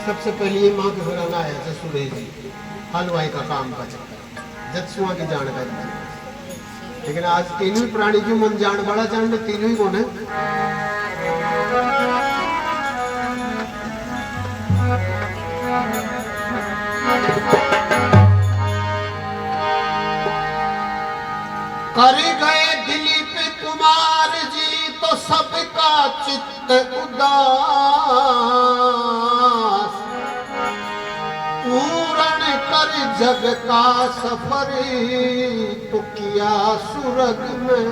सबसे पहले ये माँ के घराना आया जसुरे जी हलवाई का काम का चक्कर जतसुआ की जानकारी थी। लेकिन आज तीनों ही प्राणी जो मन जान बड़ा जान तीनों ही कौन है? कर गए दिलीप कुमार जी तो सबका चित्त उदास, पूर्ण कर जग का सफर तो किया सुरग में।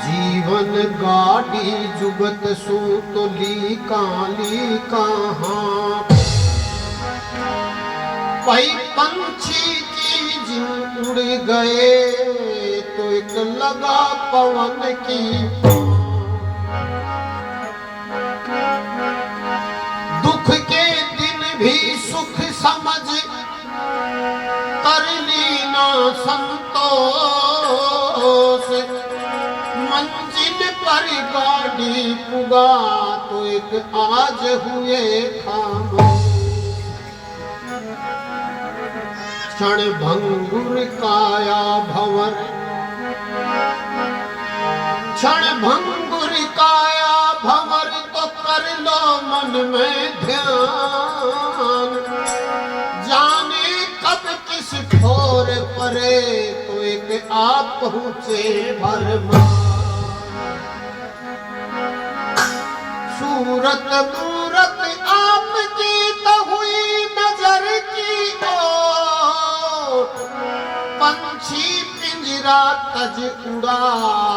जीवन गाड़ी जुगत सू तो ली कहाँ भाई पंछी की जिन उड़ गए तो एक लगा पवन की। दुख के दिन भी सुख समझ कर लीना संतोष, मंजिल पर गाड़ी पुगा तो एक आज हुए खामोश। क्षण भंगुर काया भंवर, क्षण भंगुर काया भंवर तो कर लो मन में ध्यान। जाने कब किस ठोर परे तो एक आप पहुँचे भरमान। सूरत मूरत आपकी तो हुई नजर की ओर, पंछी पिंजरा तज उड़ा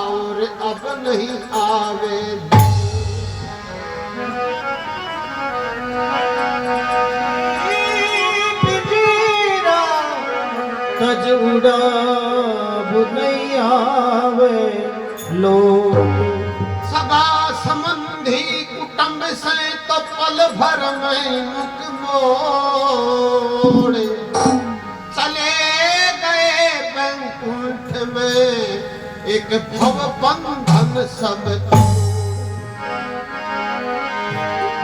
और अब नहीं आवे। पिंजरा तज उड़ा अब नहीं आवे लोग। सगा संबंधी कुटुंब से तो पल भर में मुख मोड़े चले गए बैकुंठ में एक भव बंधन सब।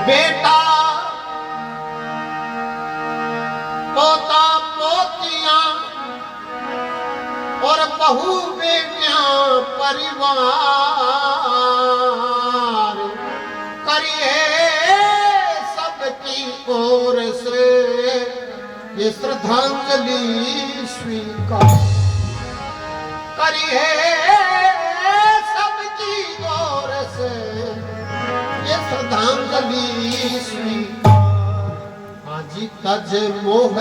बेटा पोता पोतियां और बहू बेटियां परिवार करिए सबकी ओर से ये श्रद्धांजलि स्वीकार। करिए सबकी ओर से ये श्रद्धांजलि स्वीकार। हाजी तज मोह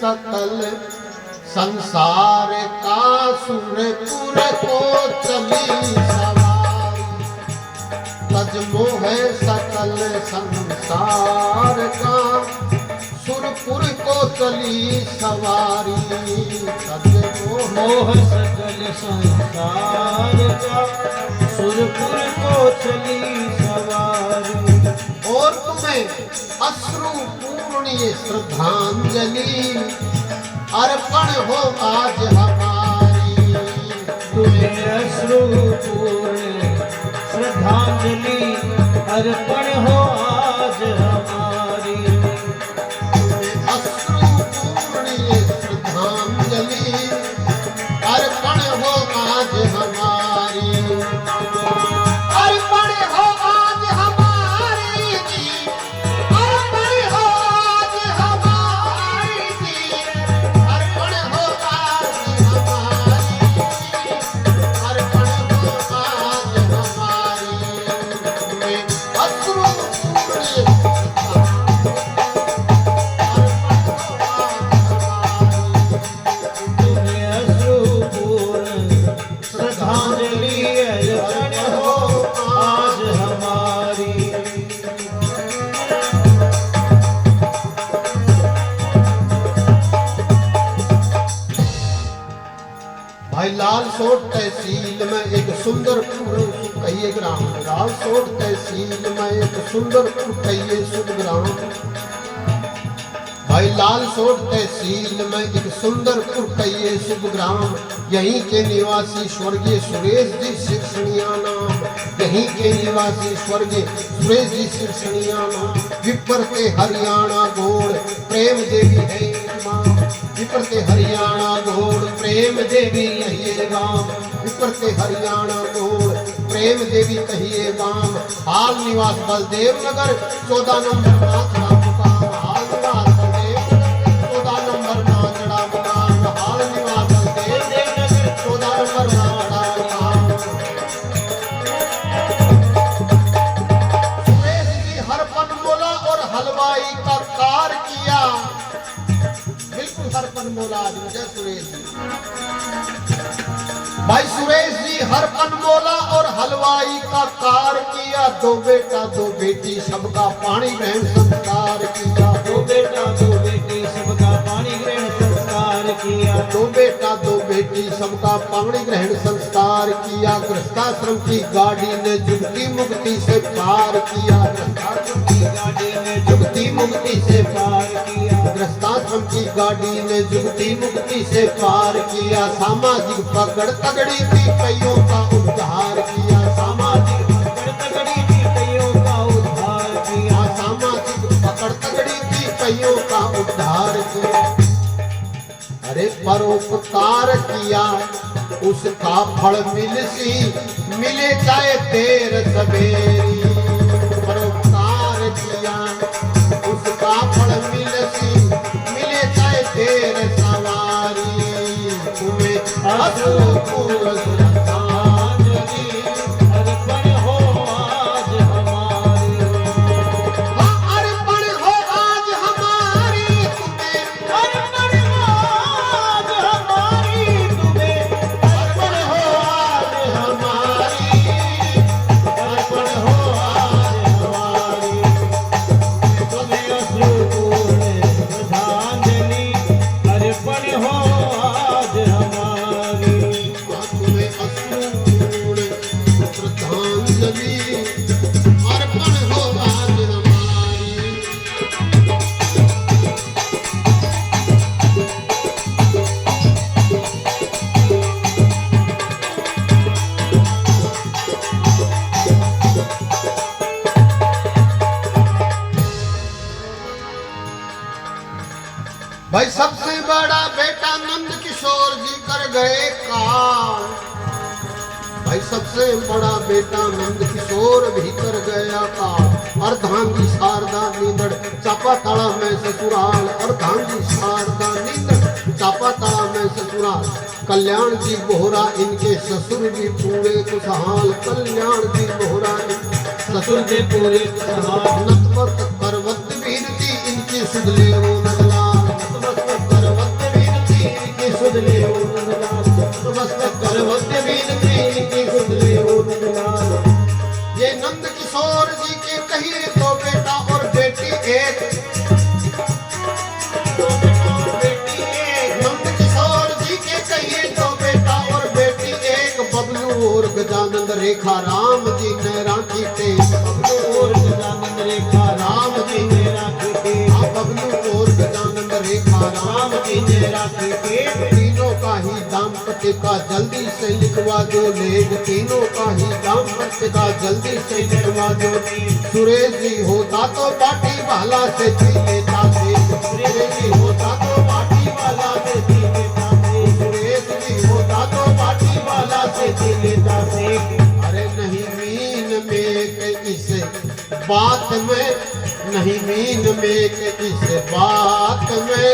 सकल संसार का सुरपुर को चली सवार। तज मोह सकल संसार का सुरपुर को चली सवारी। तज मोह सकल संसार का सुरपुर को चली सवारी। और तुम्हें अश्रु पूर्ण ये श्रद्धांजलि अर्पण हो आज हमारी। तुम्हें अश्रु पूर्ण श्रद्धांजलि अर्पण हो आज हमारी। तुम्हें अश्रु पूर्ण ये श्रद्धांजलि अर्पण हो आज हमारी। अर्पण हो आज हमारी जी, अर्पण हो आज हमारी जी, अर्पण हो आज हमारी, अर्पण हो आज हमारी। तुम्हें अश्रु पूर्ण लालसोट तहसील में एक सुंदरपुर कहिए ग्राम। लालसोट तहसील में एक सुंदरपुर कहिए शुभ ग्राम। भाई लालसोट तहसील में एक सुंदरपुर कहिए शुभ ग्राम। यहीं के निवासी स्वर्गीय सुरेश जी शिक्षणिया नाम, यहीं के निवासी स्वर्गीय सुरेश जी शिक्षणिया नाम। विपरते हरियाणा घोड़ प्रेम देवी है माँ, विपरते हरियाणा घोड़ प्रेम देवी कहिए गाम, विपरते हरियाणा घोड़ प्रेम देवी कहिए गाम। हाल निवास बलदेव नगर 14 नंबर नाचड़ा मुकाम, हाल निवास बलदेव नगर 14 नंबर नाचड़ा मुकाम, हाल निवास बलदेव नगर 14 नंबर नाचड़ा मुकाम। सुरेश जी हरपन मोला और हलवाई का कार किया, बिल्कुल हरपन मोला आदमी जय सुरेश जी। भाई सुरेश जी हरपन मोला और हलवाई का कार किया, दो बेटा दो बेटी सबका पानी ग्रहण संस्कार किया, दो बेटा दो बेटी सबका पानी ग्रहण संस्कार किया, दो बेटा दो बेटी सबका पानी ग्रहण संस्कार किया। गृहस्थाश्रम की गाड़ी ने जुगती मुक्ति से पार किया, गृहस्थाश्रम की गाड़ी ने जुगती मुक्ति से पार किया, गृहस्थाश्रम की गाड़ी ने जुगती मुक्ति से पार किया। सामाजिक पकड़ तगड़ी थी कईयों का उद्धार किया, सामाजिक पकड़ तगड़ी थी कईयों का उद्धार किया, सामाजिक पकड़ तगड़ी थी कईयों का उद्धार किया। अरे परोपकार किया उसका फल मिले चाहे देर सवेरी, परोपकार किया उसका फल मिले चाहे देर सवारी। तुम्हें अश्रुपूर्ण श्रद्धांजलि अर्पण हो आज हमारी, अर्पण हो आज हमारी तुम्हें, अर्पण हो आज हमारी तुम्हें, अर्पण हो आज हमारी, अर्पण हो आज हमारी, तुम्हें अश्रुपूर्ण श्रद्धांजलि अर्पण हो आज हमारी। तुम्हें अश्रुपूर्ण श्रद्धांजलि अर्पण हो आज हमारी। भाई सबसे बड़ा बेटा नंद किशोर जी कर गए काल, भाई सबसे बड़ा बेटा नंद किशोर भी कर गया काल। अर्धांगी शारदा नींदड़ चापाताड़ा में ससुराल, अर्धांगी शारदा नींदड़ चापाताड़ा में ससुराल। कल्याण जी बोहरा इनके ससुर भी पूरे खुशहाल, कल्याण जी बोहरा ससुर के पूरे खुशहाल, नतमस्तक पर्वत वीर जी इनकी सुधले वो नगलाल, नतमस्तक पर्वत वीर जी इनकी सुधले वो नगलाल, नतमस्तक पर्वत वीर जी इनकी सुधले वो नगलाल। ये नंद किशोर जी के कहिए तो बेटा और बेटी एक, दो बेटा और बेटी एक। नंद किशोर जी के कहिए तो बेटा और बेटी एक, बबलू और गजानंद रेखा राम जी ने राखी थे, बबलू और गजानंद रेखा राम जी ने राखी थे, बबलू और गजानंद रेखा राम जी ने राखी थे। तीनों का ही दाम्पत्य का जल्दी से लिखवा दो लेख, तीनों का ही दाम्पत्य का जल्दी से लिखवा दो। सुरेश जी होता तो पार्टी वाला से जी लेता थे, सुरेश जी होता तो पार्टी वाला से जी लेता थे, सुरेश जी होता तो पार्टी वाला से जी लेता थे। अरे नहीं मीन में के इस बात में, नहीं मीन में के इस बात में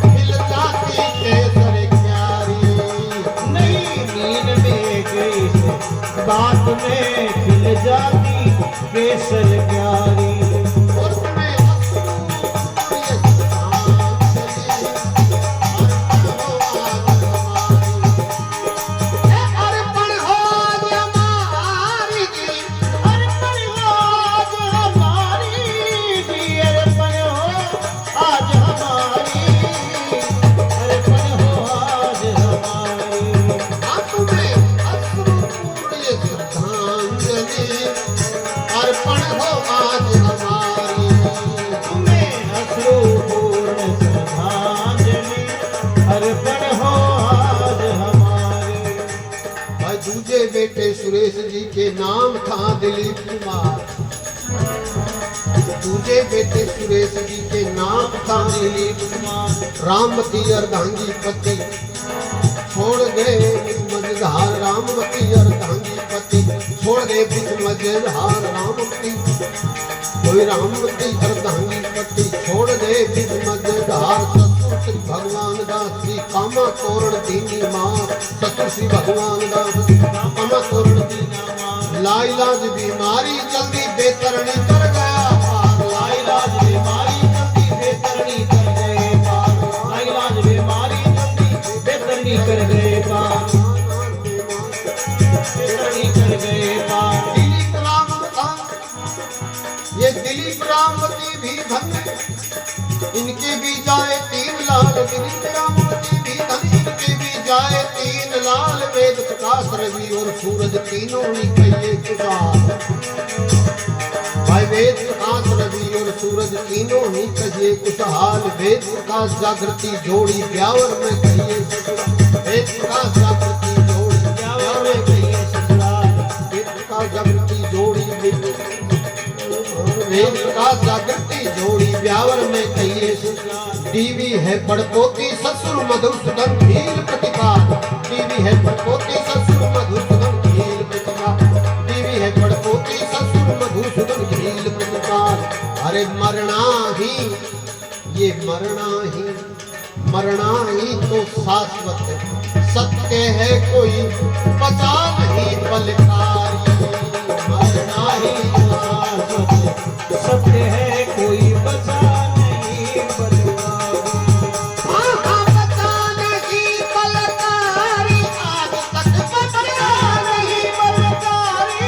मिल जाती केसर क्यारी, नहीं नींद में गई बात में खिल जाती केसर प्यारी। और तुम्हें अश्रु ये श्रद्धांजलि अर्पण हो आज हमारी, अर्पण हो आज हमारी जी, अर्पण हो आज हमारी जी, अर्पण हो आज हमारी, अर्पण हो आज हमारी। तुम्हें अश्रुपूर्ण ये श्रद्धांजलि अर्पण हो आज बेटे सुरेश जी के नाम था दिलीप कुमार। दूजे बेटे सुरेश जी के नाम था दिलीप कुमार। रामवती अर्धांगी पति छोड़ गए मझधार, रामवती अर्धांगी पति छोड़ गए मझधार रामवती। कोई रामवती अर्धांगी पति छोड़ गए मझधार। ससुर श्री भगवान दास श्री कामा तोरण दीनी माँ, ससुर श्री भगवान दास कामा तोरण दीनी माँ। लाइलाज बीमारी जल्दी बेतरणी कर गया पार। लाइलाज बीमारी जल्दी बेतरनी कर गए पार। लाइलाज बीमारी जल्दी बेतरनी कर गए पार। बेतरनी कर गए पार। दिलीप रामवती, ये दिलीप रामवती भी धन्य, इनके भी जाए 3 लाल। दिलीप रामवती भी धन्य, इनके भी जाए 3 लाल। वेद प्रकाश रवि और सूरज तीनों ही कहिए कुशाल। भाई वेद प्रकाश रवि और सूरज तीनों ही कहिए कुशहाल। वेद प्रकाश जागृति जोड़ी ब्यावर में कहिए ससुराल। वेद प्रकाश जागृति जोड़ी ब्यावर में कहिए ससुराल। वेद प्रकाश जागृति जोड़ी वेद प्रकाश जागृति जोड़ी ब्यावर में कहिए ससुराल। दीवी है पड़पोती ससुर मधुसूदन भील प्रतिपाल। दीवी है पड़पोती ससुर मधुसूदन भील प्रतिपाल। दीवी है पड़पोती ससुर मधुसूदन भील प्रतिपाल। अरे मरना ही, ये मरना ही तो शाश्वत सत्य है, कोई बचा नहीं बलकारी। मरना ही तो शाश्वत सत्य है, कोई बचा नहीं बलकारी। बचा नहीं बलकारी, आज तक बचा नहीं बलकारी।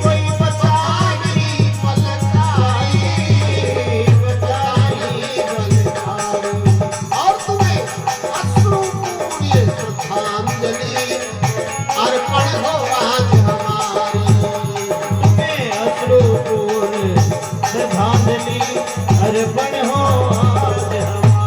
कोई बचा नहीं बलकारी, बचा नहीं बलकारी। और तुम्हें अश्रुपूर्य श्रद्धांजलि अर्पण हो आज हमारी। तुम्हें अश्रुपूर्ण श्रद्धांजलि अर्पण हो आज हमारी।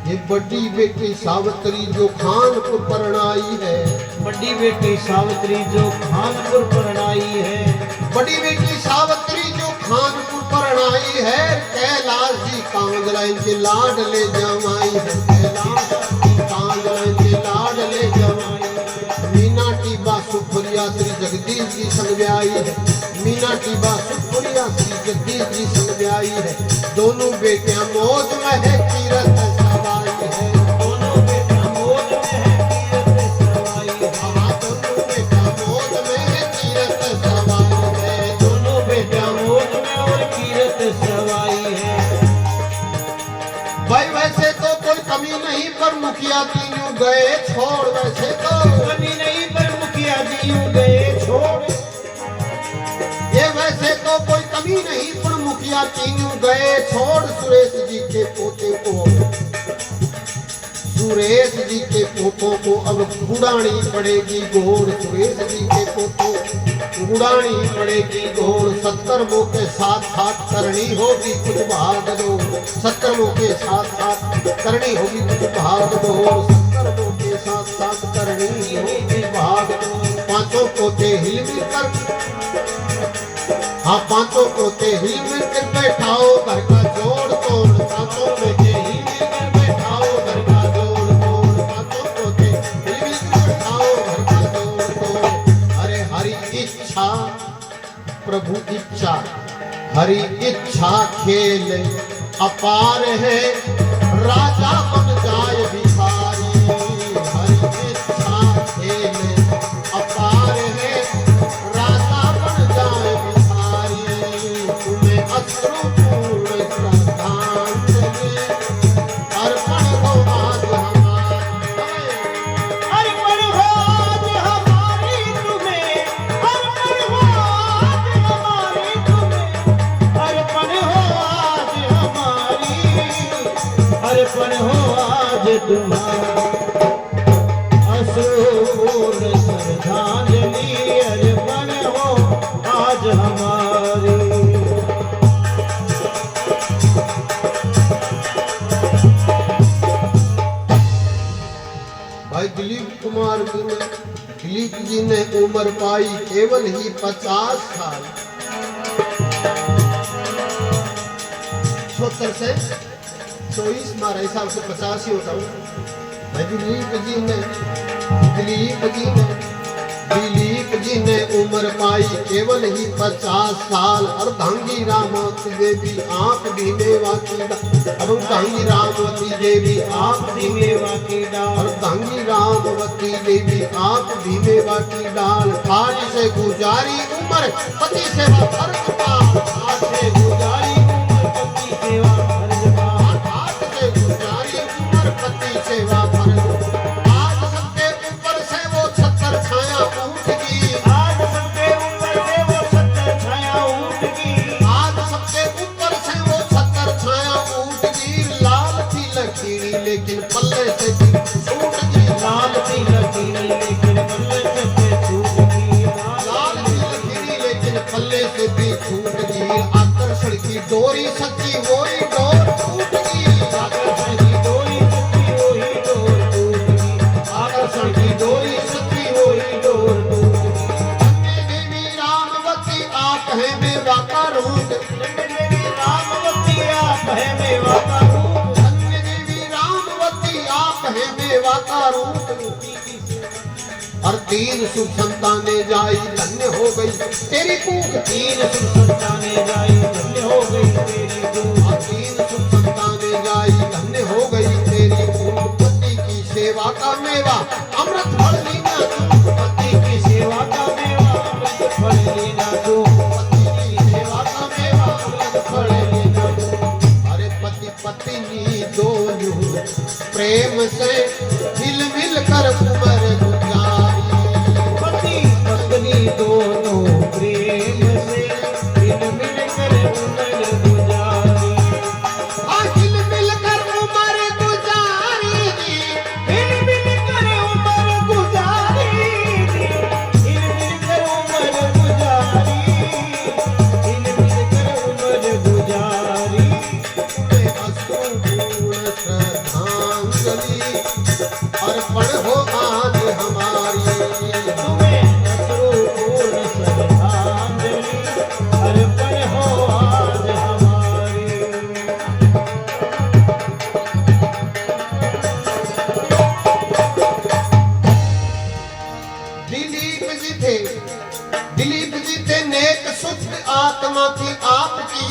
ये बड़ी बेटी सावित्री जो खानपुर परणाई है। बड़ी बेटी सावित्री जो खानपुर परणाई है। बड़ी बेटी सावित्री जो खानपुर परणाई है। कैलाश जी कांगड़ा इनके लाड ले जमाई है। कैलाश जी कांगड़ा इनके लाड ले जमाई है। मीना टीबा सुखपुरिया श्री जगदीश जी संग ब्याई है। मीना टीबा सुखपुरिया श्री जगदीश जी संग ब्याई है। दोनों बेटियां मौज में है, तीरथ सवाई है। दोनों बेटा मौज में है, तीरथ सवाई है। दोनों बेटा मौज में है, तीरथ सवाई है। दोनों बेटा मौज में और तीरथ सवाई है। भाई वैसे तो कोई कमी नहीं, पर मुखिया तीनों गए छोड़। वैसे तो कमी नहीं, पर मुखिया जी यूं गए छोड़। ये वैसे तो कोई कमी नहीं, पर मुखिया तीनों गए छोड़। सुरेश जी के पोते को, सुरेश जी के पोतों को अब गुड़ानी पड़ेगी घोड़। सुरेश जी के पोतों गुड़ानी पड़ेगी घोड़। 70 मुँह के साथ साथ करनी होगी कुछ भाग दो। 70 मुँह के साथ साथ करनी होगी कुछ भाग दो। 70 मुँह के साथ साथ करनी होगी भाग दो। पांचों पोते हिल मिल कर, हाँ पांचों पोते हिल मिल कर बैठाओ घर का जोड़ तोड़। पांचों पोते हिल मिल कर बैठाओ घर का जोड़ तोड़। पांचों पोते हिल मिल कर बैठाओ घर का जोड़ तोड़। अरे हरि इच्छा प्रभु इच्छा, हरि इच्छा खेल अपार है, राजा बन जाए भिखारी। हरि इच्छा खेल अपार है, राजा बन जाए भिखारी। तुम्हें अश्रुपूर्ण श्रद्धांजलि अर्पण हो आज हमारी। अर्पण हो आज हमारी तुम्हें। अर्पण हो आज हमारी तुम्हें। अर्पण हो आज अर्पण हो आज तुम्हारी अश्रुपूर्ण श्रद्धांजलि अर्पण हो आज हमारी। भाई दिलीप कुमार दिलीप जी ने उम्र पाई केवल ही 50 साल। 76 से 24 हमारे हिसाब से 50 ही होता हूँ। भाई दिलीप जी ने उम्र पाई केवल ही 50 साल। अर्धांगी रामवती देवी आप भी मेवा की अर्धांगी रामवती देवी आप भी मेवा की डाल। अर्धांगी रामवती देवी आप भी मेवा की डाल। आज से गुजारी उम्र पति सेवा फर्ज पाल। आज से गुजारी उम्र पति सेवा फर्ज पाल। आज से गुजारी उम्र पति सेवा फर्ज। आज सबके ऊपर से वो छतर छाया उठ गई। आज सबके ऊपर से वो छतर छाया उठ गई। आज सबके ऊपर से वो छतर छाया उठ गई। लाल थी लकीरी लेकिन पल्ले से भी छूट गई। लाल थी लकीरी लेकिन पल्ले से छूट गई। लाल थी लकीरी लेकिन पल्ले से भी छूट गई। आकर्षण की डोरी सच्ची वही डोर टूट गई। आकर्षण की डोरी सच्ची वही डोर टूट गई। आकर्षण की डोरी सच्ची वही डोर टूट गई। धन्य देवी रामवती आप हैं मेवा का रूप। धन्य देवी रामवती आप हैं मेवा का रूप। धन्य देवी रामवती आप हैं मेवा का रूप। और 3 शुभ संतानें जाई धन्य हो गई तेरी कूक। 3 शुभ संतानें जाई धन्य हो गई तेरी कूक। और 3 शुभ संतानें जाई धन्य हो गई तेरी कूक। पति की सेवा का मेवा अमृत फल लेना तू। पति की सेवा का मेवा अमृत फल लेना तू। पति की सेवा का मेवा अमृत फल लेना तू। अरे पति पत्नी दोनों प्रेम से मिल मिल कर उम्र गुजारी। पति पत्नी दोनों प्रेम से मिल मिल कर उम्र गुजारी। मिल मिल कर उम्र गुजारी। मिल मिल कर उम्र गुजारी। मिल मिल कर उम्र गुजारी। मिल मिल कर उम्र गुजारी। अश्रुपूर्ण श्रद्धांजलि अर्पण हो आज हमारी। तुम्हें अश्रुपूर्ण श्रद्धांजलि अर्पण हो आज हमारी। दिलीप जी थे नेक शुद्ध आत्मा थी आपकी।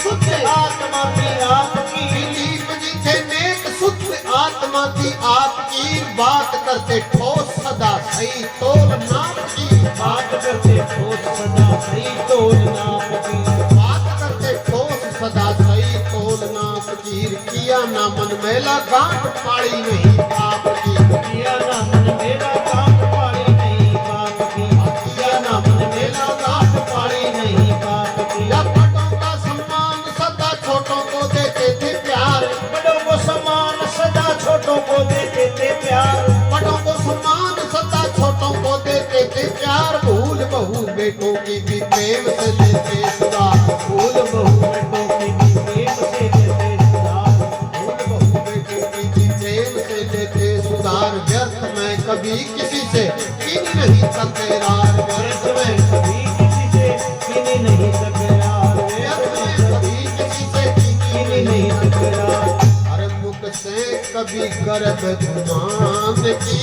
शुद्ध आत्मा की आपकी। दिलीप जी थे नेक शुद्ध आत्मा थी आपकी। बात करते ठोस सदा सही तोल नाप की। बात करते ठोस सदा सही तोल नाप की। बात करते ठोस सदा सही तोल नाप की। किया ना मन मेला गांठ पाड़ी नहीं पाप की। किया ना मन मेरा गांठ पाड़ी नहीं पाप की। किया ना मन मेरा गांठ पाड़ी नहीं पाप की। या बड़ों का सम्मान सदा छोटों को देते थे प्यार। बड़ों को सम्मान सदा छोटों को देते थे प्यार। बड़ों को सम्मान सदा छोटों को देते थे प्यार। भूल बहू बेटों की भी प्रेम से देते सुधार। फूल बहु बेटों की भी प्रेम से देते सुधार। भूल बहू बेटों की भी प्रेम से देते सुधार। व्यर्थ में कभी किसी से कीनी नहीं तकरार। व्यर्थ में कभी किसी से कीनी नहीं तकरार। व्यर्थ में कभी किसी से कीनी नहीं तकरार। अरे मुख से कभी गर्भ गुमान की।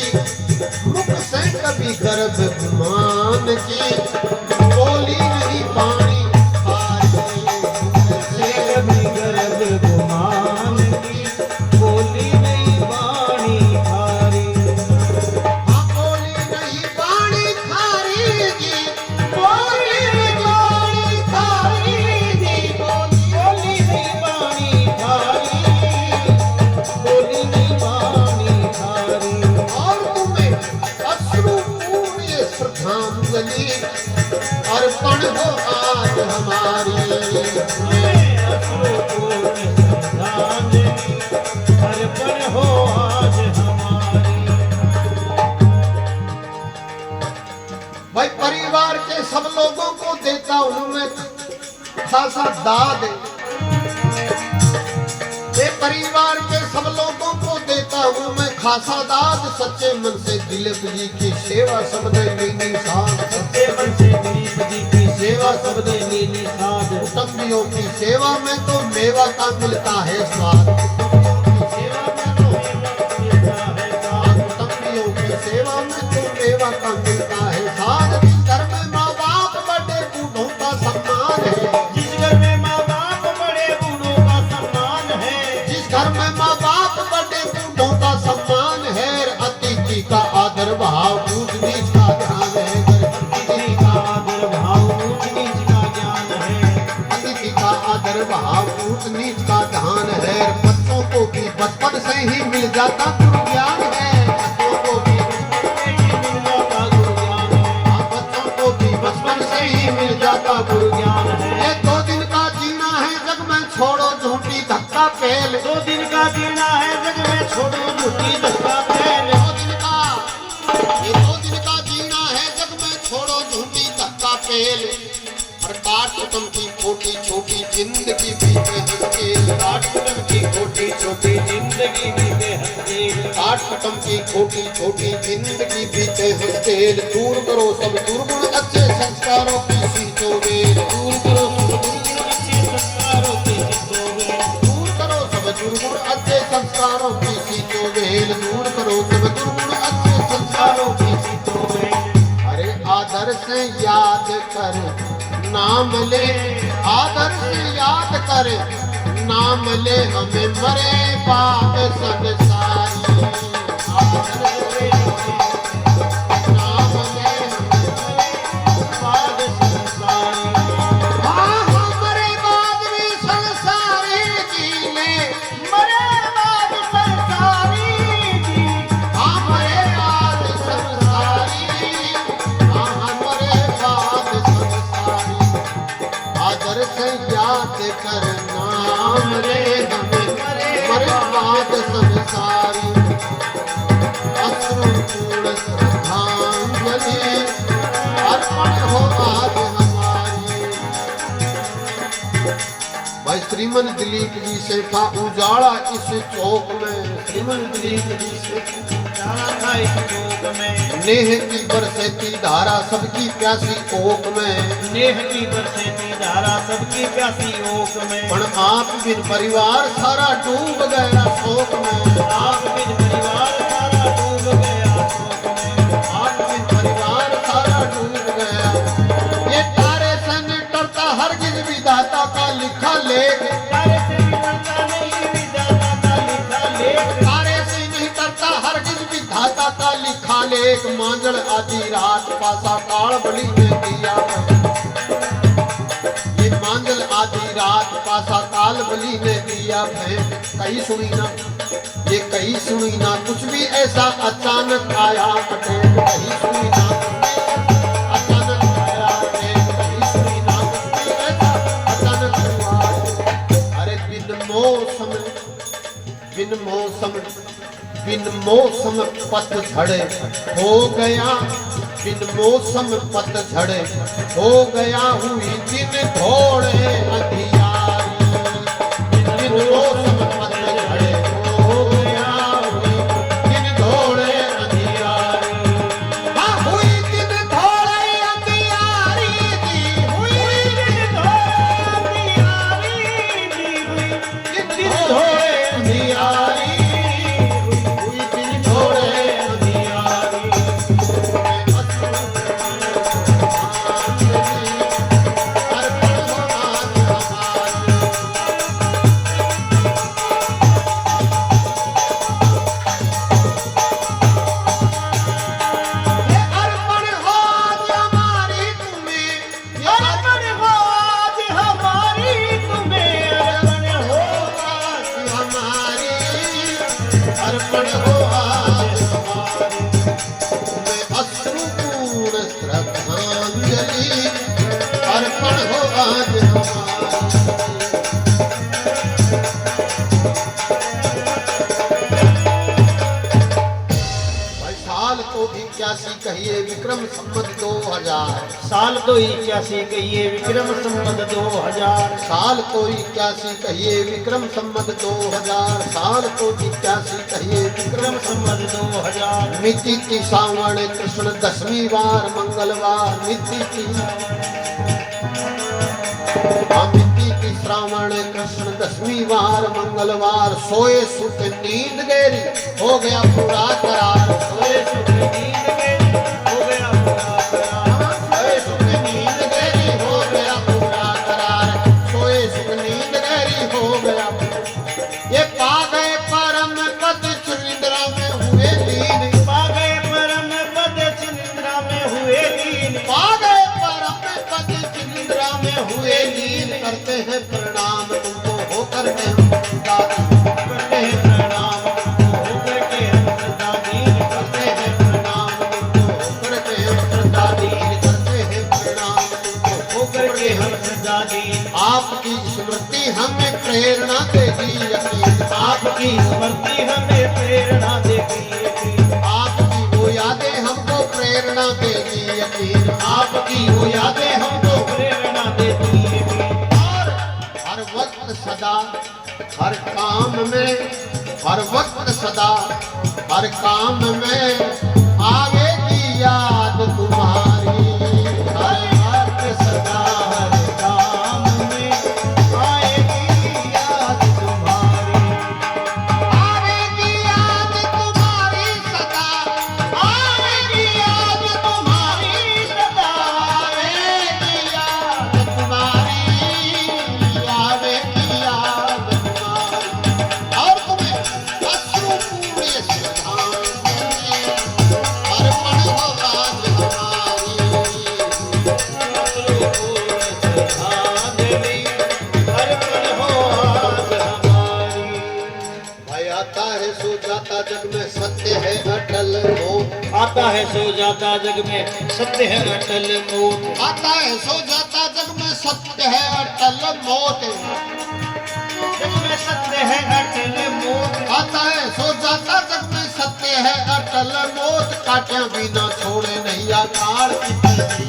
मुख से कभी गर्भ गुमान की। बोली नहीं पानी खारी। से कभी गर्भ गुमान की। बोली नहीं वाणी खारी। बोली नहीं पानी खारी जी। बोली नहीं पानी खारी जी। बोली नहीं वाणी खारी। बोली नहीं वाणी खारी। और तुम्हें अश्रुपूर्ण ये श्रद्धांजलि अर्पण देता हूं मैं खासा दाद, ये परिवार के सब लोगों को देता हूं मैं खासा दाद। सच्चे मन से दिलीप जी की सेवा सबने लीनी साध, सच्चे मन से दिलीप जी की सेवा सबने लीनी साध। कुटुंबियों की सेवा में तो मेवा का मिलता है स्वाद, सेवा में तो मेवा मिलता है स्वाद। कुटुंबियों की सेवा में तो मेवा का मिलता है स्वाद। जिस घर में माँ बाप बड़े बूढ़ों का सम्मान है, जिस घर में माँ बाप बड़े बूढ़ों का सम्मान है, जिस घर में माँ बाप बड़े बूढ़ों का सम्मान है, अतिथि का आदर भाव ऊंच नीच का ध्यान है, अतिथि का आदर भाव ऊंच नीच का ज्ञान है, अतिथि का आदर भाव ऊंच नीच का ध्यान है। बच्चों को भी बचपन से ही मिल जाता गुरु ज्ञान है, बच्चों को भी मिल जाता गुरु ज्ञान है, बच्चों को भी बचपन से ही मिल जाता गुरु ज्ञान है। ये 2 दिन का जीना है जग में छोड़ो झूठी धक्का पेल, 2 दिन का जीना है जग में छोड़ो झूठी धक्का पेल। 2 दिन का, ये 2 दिन का जीना है जग में छोड़ो झूठी धक्का पेल। और काट कुटुम की छोटी छोटी जिंदगी बीते हंसकेल, काट कुटुम की छोटी छोटी जिंदगी बीते हंसकेल, काट कुटुम की छोटी छोटी जिंदगी बीते हंसकेल। दूर करो सब दुर्गुण अच्छे संस्कारों की सींचो वेल, दूर करो सब दुर्गुण अच्छे संस्कारों की सींचो वेल, दूर करो सब दुर्गुण अच्छे संस्कारों की सींचो वेल, दूर करो सब दुर्गुण अच्छे संस्कारों की सींचो वेल। अरे आदर से याद कर नाम ले, आदर से याद कर नाम ले, हमें मरे बाप संसारी। आदर से नाम ले हमें बाद संसारी। हाँ हमारे बाद भी संसारी जी ले, मरे बाद संसारी जी, हमारे बाद संसारी, हाँ हमारे बाद संसारी। आदर से याद कर नाम रे हमें मरे बाद संसारी। अश्रुपूर्ण श्रद्धांजलि अर्पण हो आज हमारी। भाई श्रीमन दिलीप जी से था उजाला इस चौक में, श्रीमन दिलीप जी से जाना था इस चौक में, नेह की बरसती धारा सबकी प्यासी ओक में, नेह की बरसती धारा सबकी प्यासी ओक में। पण आप बिन परिवार सारा डूब गया शोक में, आप बिन परिवार सारा डूब गया शोक में, आप बिन परिवार सारा डूब गया। ये तारे से न डरता हरगिज विधाता का लिखा लेख, तारे से भी डरता नहीं विधाता का लिखा लेख, तारे से नहीं डरता हरगिज विधाता का लिखा लेख। मांझल आधी रात पासा काल बलि ने दिया, ये मांझल आधी रात पासा काल बलि ने दिया भेंट। कहीं सुनी ना, ये कहीं सुनी ना कुछ भी ऐसा अचानक आया अटैक, कहीं सुनी ना अचानक आया अटैक, कहीं सुनी ना कुछ भी ऐसा अचानक हुआ। अरे बिन मौसम पतझड़ हो गया, बिन मौसम पतझड़ हो गया, हुई दिन थोड़े अंधियारी। बिन मौसम पतझड़ हो गया, हुई दिन थोड़े अंधियारी। हाँ हुई दिन थोड़े अंधियारी जी, हुई दिन थोड़े अंधियारी जी, हुई दिन थोड़े अंधियारी, हुई दिन थोड़े अंधियारी। अर्पण हो आज हमारी, तुम्हें अश्रुपूर्ण श्रद्धांजलि अर्पण हो आज हमारी। भाई साल को भी 81 कहिए विक्रम संवत 2000। साल तो 81 कहिए विक्रम संवत 2000। साल तो 81 कहिए विक्रम संवत 2000। साल तो 81 कहिए विक्रम संवत 2000। मिति की सावण कृष्ण 10वीं वार मंगलवार। मिति की मिति की श्रावण कृष्ण 10वीं वार मंगलवार। सोए सुख नींद गहरी हो गया पूरा करार। सोए सुख नींद गहरी हो गया पूरा करार। सोए सुख नींद गहरी हो गया पूरा करार। सोए सुख नींद गहरी हो गया। ये पा गए परम पद चुनिंद्रा में हुए लीन। पा गए परम पद चुनिंद्रा में हुए लीन। पा गए परम पद चुनिंद्रा में हुए लीन। करते हैं प्रणाम तुमको होकर के हम करते हैं प्रणाम तुमको होकर के हम श्रद्धाधीन। करते हैं प्रणाम तुमको होकर के हम श्रद्धाधीन। करते हैं प्रणाम तुमको होकर के हम श्रद्धाधीन। आपकी स्मृति हमें प्रेरणा देगी यकीन। आपकी स्मृति हमें प्रेरणा देगी। आपकी वो यादें हमको प्रेरणा देगी यकीन। आपकी वो यादें हमको प्रेरणा देती है। और हर वक्त सदा हर काम में, हर वक्त सदा हर काम में आवेगी याद तुम्हारी। हर वक्त सदा हर काम में आएगी याद तुम्हारी। आवेगी याद तुम्हारी सदा। आवेगी याद तुम्हारी सदा। आवेगी याद तुम्हारी। आवेगी याद तुम्हारी। और तुम्हें अश्रुपूर्ण श्रद्धांजलि अर्पण हो आज हमारी। अर्पण हो आज हमारी। भाई आता है सो जाता जग में सत्य है अटल मोह। आता है सो जाता जग में सत्य है अटल मोट। आता है सो जाता जग में सत्य है अटल मौत। जग में सत्य है अटल मोट। आता है सो जाता जग में सत्य है अटल मौत। काटिया बिना छोड़े नहीं आकार की तेरी।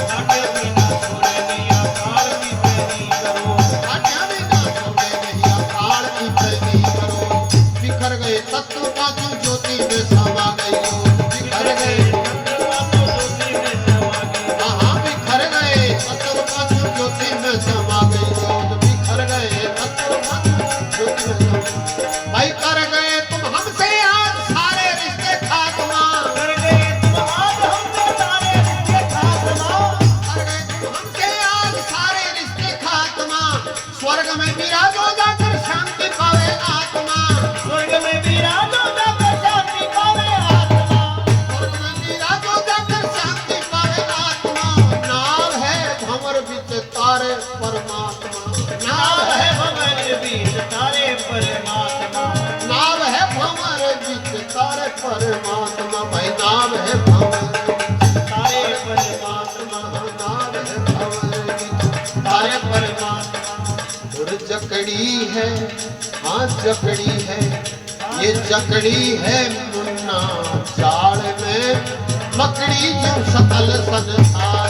काटे बिना छोड़े नहीं आकार की तेरी करो। काटिया बिना छोड़े नहीं आकार की तेरी करो। बिखर गए तत्व का तू ज्योति में समा गई हो। बिखर गए हाँ बिखर गए तत्व का तू ज्योति में समा गई हो। बिखर गए तत्व का तू ज्योति में समा। भाई कर गए तुम हमसे आज सारे रिश्ते खात्मा। कर गए तुम आज हमसे सारे रिश्ते खात्मा। कर गए तुम हमसे आज सारे रिश्ते खात्मा। स्वर्ग में विराजो जाकर शांति पावे आत्मा। स्वर्ग में विराजो जाकर शांति पावे आत्मा। स्वर्ग में विराजो जाकर शांति पावे आत्मा। नाम है भंवर बिच तारे परमात्मा। नाम है भंवर बीच तारे परमात्मा। नाम है भंवर बिच तारे परमात्मा। भाई नाम है भंवर तारे परमात्मा। नाम है भंवर बिच तारे परमात्मा। और जकड़ी है हाँ जकड़ी है। ये जकड़ी है मुन्ना जाल में। मकड़ी जो सकल संसार